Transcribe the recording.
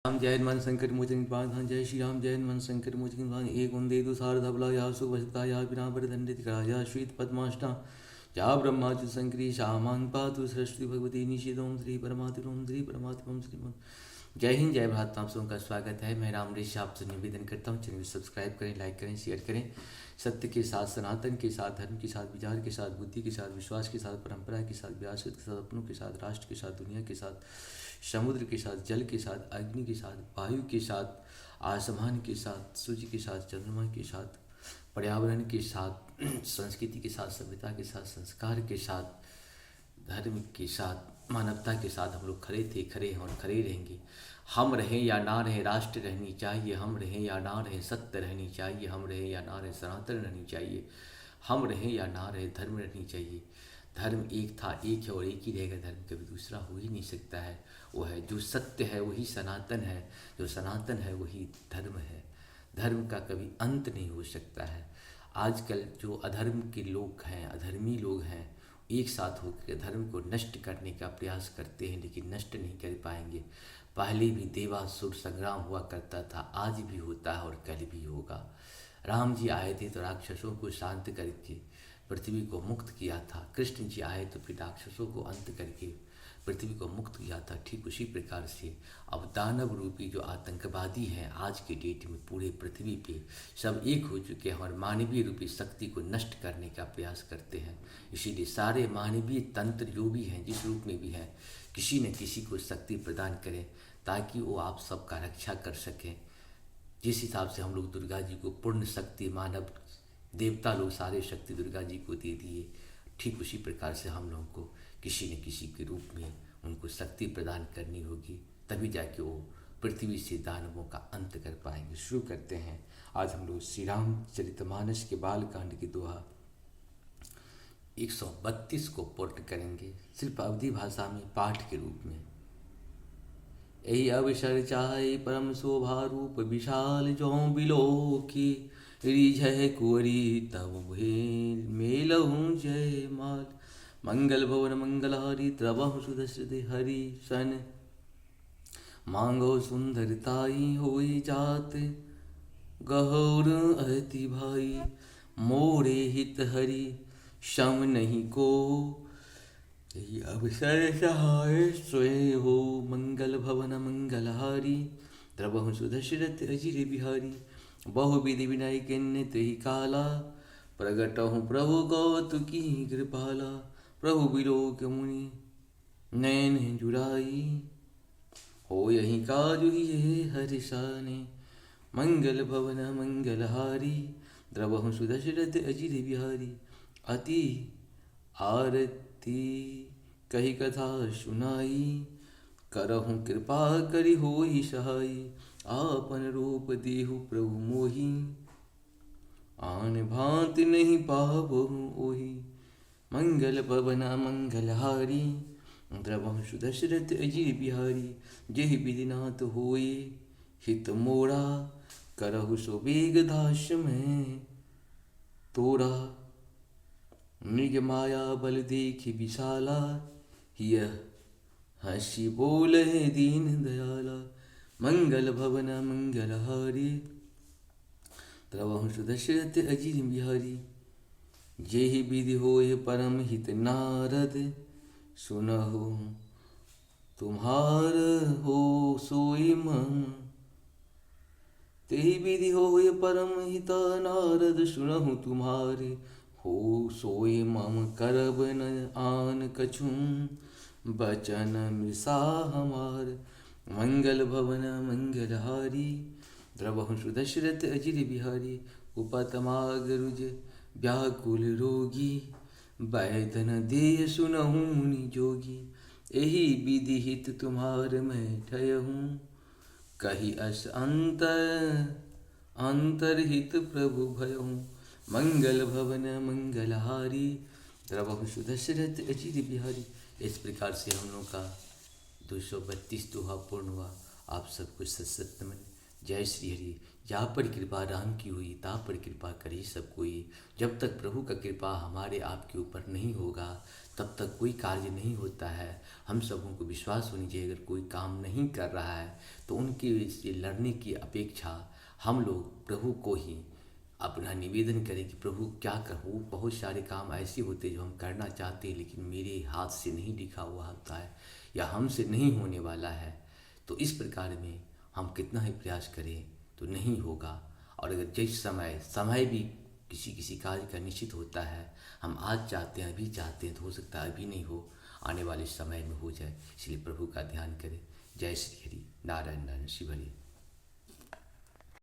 राम जय हनुमान संकट मोचन पान जय श्री राम जय हनुमान संकट मोचन पान एक उन्दे दो सार धबला या सुभसता या विना पर दंडित करा या श्वेत पद्माष्टा या ब्रह्माचु संक्री शामान पातु सरस्वती भगवती निषेधोम श्री परमात्म श्री जय हिंद जय भारत। आप सबका स्वागत है। मैं राम ऋषि आपसे निवेदन करता हूँ, चैनल सब्सक्राइब करें, लाइक करें, शेयर करें। सत्य के साथ, सनातन के साथ, धर्म के साथ, विचार के साथ, बुद्धि के साथ, विश्वास के साथ, परंपरा के साथ, विरासत के साथ, अपनों के साथ, राष्ट्र के साथ, दुनिया के साथ, समुद्र के साथ, जल के साथ, अग्नि के साथ, वायु के साथ, आसमान के साथ, सूर्य के साथ, चंद्रमा के साथ, पर्यावरण के साथ, संस्कृति के साथ, सभ्यता के साथ, संस्कार के साथ, धर्म के साथ, मानवता के साथ हम लोग खड़े थे, खड़े हैं और खड़े रहेंगे। हम रहें या ना रहें, राष्ट्र रहनी चाहिए। हम रहें या ना रहें, सत्य रहनी चाहिए। हम रहें या ना रहें, सनातन रहनी चाहिए। हम रहें या ना रहें, धर्म रहनी चाहिए। धर्म एक था, एक है और एक ही रहेगा। धर्म कभी दूसरा हो ही नहीं सकता है। वो है जो सत्य है वही सनातन है, जो सनातन है वही धर्म है। धर्म का कभी अंत नहीं हो सकता है। आजकल जो अधर्म के लोग हैं, अधर्मी लोग हैं, एक साथ होकर धर्म को नष्ट करने का प्रयास करते हैं, लेकिन नष्ट नहीं कर पाएंगे। पहले भी देवासुर संग्राम हुआ करता था, आज भी होता है और कल भी होगा। राम जी आए थे तो राक्षसों को शांत करके पृथ्वी को मुक्त किया था। कृष्ण जी आए तो फिर राक्षसों को अंत करके पृथ्वी को मुक्त किया था। ठीक उसी प्रकार से अब दानव रूपी जो आतंकवादी हैं आज के डेट में पूरे पृथ्वी पे सब एक हो चुके हैं और मानवीय रूपी शक्ति को नष्ट करने का प्रयास करते हैं। इसीलिए सारे मानवीय तंत्र जो भी हैं, जिस रूप में भी हैं, किसी न किसी को शक्ति प्रदान करें ताकि वो आप सबका रक्षा कर सकें। जिस हिसाब से हम लोग दुर्गा जी को पूर्ण शक्ति, मानव देवता लोग सारे शक्ति दुर्गा जी को दे दिए, ठीक उसी प्रकार से हम लोगों को किसी न किसी के रूप में उनको शक्ति प्रदान करनी होगी, तभी जाके वो पृथ्वी से दानवों का अंत कर पाएंगे। शुरू करते हैं। आज हम लोग श्री रामचरितमानस के बालकांड की दोहा 132 को पूर्ण करेंगे, सिर्फ अवधी भाषा में पाठ के रूप में। यही अवसर चाहे परम शोभा रूप विशाल जो बिलो की रिझय कुंवरी तब मेलहूँ जय माल। मंगल भवन मंगलहारी द्रवहु सुदश्रुति हरि सन मांगो सुंदरताई होई जात गहौर अति भाई। मोरे हित हरि शम नहीं को यही अवसर सहाय स्वयं हो। मंगल भवन मंगलहारी द्रवहु सुदशरथ अजिर बिहारी। बहु विधि विनय किन्नित ही काला प्रगटहु प्रभु कौतुकी कृपाला। प्रभु विलोक मुनि नैन जुराई हो यही काजु ये हरिशाने। मंगल भवन मंगलहारी द्रवहु सुदशरथ अजिर बिहारी। अति आरती कही कथा सुनाई करहु कृपा करि होई सहाई। आपन रूप देहु प्रभु मोहि आन भांति नहीं पावहु ओहि। मंगल भवन मंगलहारी द्रवहु सुदशरथ अजिर बिहारी। जेहि विधिनाथ होए हित मोरा करहु सो बेग दास में तोरा। मृग माया बल देखि विशाला हिय हंसी बोले दीन दयाला। मंगल भवन मंगलहारी द्रवहु सुदशरथ अजिर बिहारी। जेहि विधि होय परम हित नारद सुनहु तुम्हार हो सोई मम। तेहि विधि होय परम हित नारद सुनहु तुम्हारे हो सोई मम। करब न आन कछु बचन मृषा हमार। मंगल भवन मंगलहारी द्रवहु सुदशरथ अजिर बिहारी। उपतमाग रुज व्याकुल रोगी वैदन देय सुनहु मुनि जोगी। एहि विधि हित तुम्हार मैं ठयहूँ कही अस अंतरहित प्रभु भयहूँ। मंगल भवन मंगलहारी द्रवहु सुदशरथ अजिर बिहारी। इस प्रकार से हम लोग का 232 दोहा पूर्ण हुआ। आप सबको सत नमन। जय श्री हरि, या पर कृपा राम की हुई ता पर कृपा करी सब कोई। जब तक प्रभु का कृपा हमारे आपके ऊपर नहीं होगा तब तक कोई कार्य नहीं होता है। हम सबों को विश्वास होनी चाहिए, अगर कोई काम नहीं कर रहा है तो उनके से लड़ने की अपेक्षा हम लोग प्रभु को ही अपना निवेदन करें कि प्रभु क्या कहूँ। बहुत सारे काम ऐसे होते हैं जो हम करना चाहते हैं लेकिन मेरे हाथ से नहीं लिखा हुआ होता है या हमसे नहीं होने वाला है। तो इस प्रकार में हम कितना ही प्रयास करें तो नहीं होगा। और अगर जिस समय भी किसी किसी कार्य का निश्चित होता है, हम आज चाहते हैं अभी चाहते हैं तो हो सकता है अभी नहीं हो, आने वाले समय में हो जाए। इसलिए प्रभु का ध्यान करें। जय श्री हरि। नारायण नारायण शिव हरि।